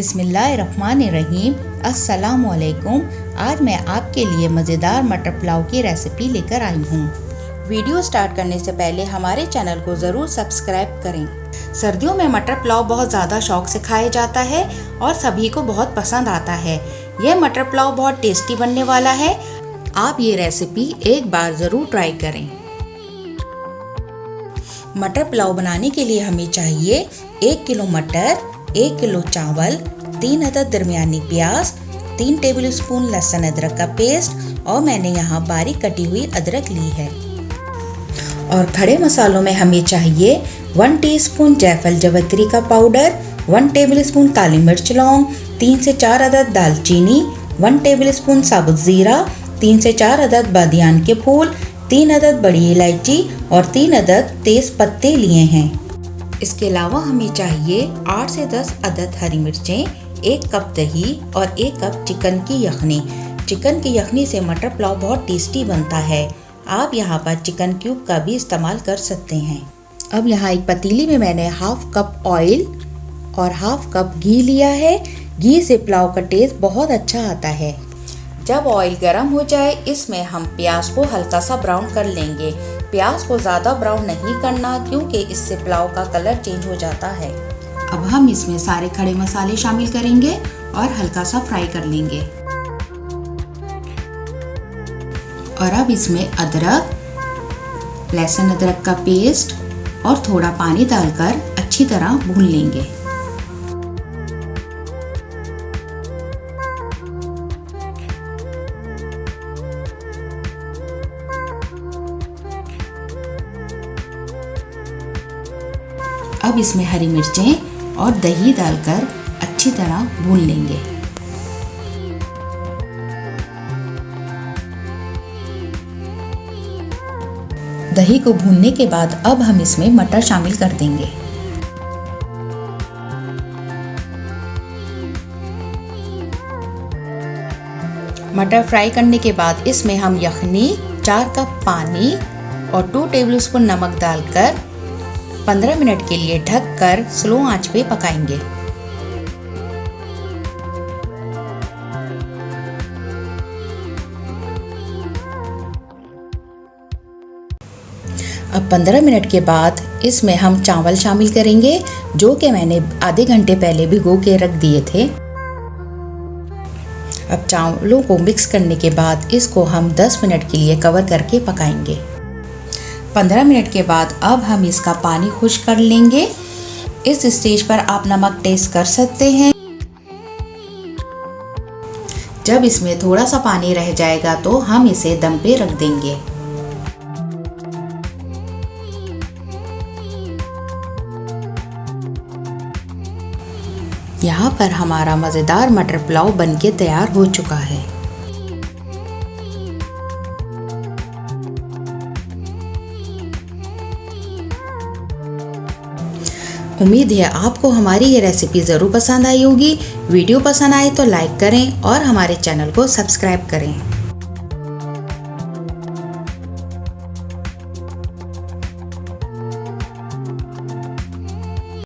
बिस्मिल्लाहिर्रहमानिर्रहीम। अस्सलामुअलैकुम। आज मैं आपके लिए मज़ेदार मटर पुलाव की रेसिपी लेकर आई हूँ। वीडियो स्टार्ट करने से पहले हमारे चैनल को ज़रूर सब्सक्राइब करें। सर्दियों में मटर पुलाव बहुत ज़्यादा शौक से खाया जाता है और सभी को बहुत पसंद आता है। यह मटर पुलाव बहुत टेस्टी बनने वाला है। आप ये रेसिपी एक बार ज़रूर ट्राई करें। मटर पुलाव बनाने के लिए हमें चाहिए 1 किलो मटर, 1 किलो चावल, 3 अदद दरमियानी प्याज, 3 टेबलस्पून लहसुन अदरक का पेस्ट और मैंने यहाँ बारीक कटी हुई अदरक ली है। और खड़े मसालों में हमें चाहिए 1 टीस्पून जायफल जवित्री का पाउडर, 1 टेबलस्पून काली मिर्च लौंग, 3 से 4 अदद दालचीनी, 1 टेबलस्पून साबुत ज़ीरा, 3 से 4 अदद बादियान के फूल, 3 अदद बड़ी इलायची और 3 अदद तेज़ पत्ते लिए हैं। इसके अलावा हमें चाहिए 8 से 10 अदद हरी मिर्चें, 1 कप दही और 1 कप चिकन की यखनी। चिकन की यखनी से मटर पुलाव बहुत टेस्टी बनता है। आप यहाँ पर चिकन क्यूब का भी इस्तेमाल कर सकते हैं। अब यहाँ एक पतीली में मैंने हाफ कप ऑयल और हाफ कप घी लिया है। घी से पुलाव का टेस्ट बहुत अच्छा आता है। जब ऑयल गर्म हो जाए इसमें हम प्याज को हल्का सा ब्राउन कर लेंगे। प्याज को ज़्यादा ब्राउन नहीं करना क्योंकि इससे पुलाव का कलर चेंज हो जाता है। अब हम इसमें सारे खड़े मसाले शामिल करेंगे और हल्का सा फ्राई कर लेंगे। और अब इसमें अदरक, लहसुन अदरक का पेस्ट और थोड़ा पानी डालकर अच्छी तरह भून लेंगे। अब इसमें हरी मिर्चें और दही डालकर अच्छी तरह भून लेंगे। दही को भूनने के बाद अब हम इसमें मटर शामिल कर देंगे। मटर फ्राई करने के बाद इसमें हम यखनी, 4 कप पानी और 2 टेबलस्पून नमक डालकर 15 मिनट के लिए ढककर स्लो आंच पे पकाएंगे। अब 15 मिनट के बाद इसमें हम चावल शामिल करेंगे जो कि मैंने आधे घंटे पहले भिगो के रख दिए थे। अब चावलों को मिक्स करने के बाद इसको हम 10 मिनट के लिए कवर करके पकाएंगे। 15 मिनट के बाद अब हम इसका पानी खुश्क कर लेंगे। इस स्टेज पर आप नमक टेस्ट कर सकते हैं। जब इसमें थोड़ा सा पानी रह जाएगा तो हम इसे दम पे रख देंगे। यहाँ पर हमारा मज़ेदार मटर पुलाव बनके तैयार हो चुका है। उम्मीद है आपको हमारी ये रेसिपी ज़रूर पसंद आई होगी। वीडियो पसंद आए तो लाइक करें और हमारे चैनल को सब्सक्राइब करें।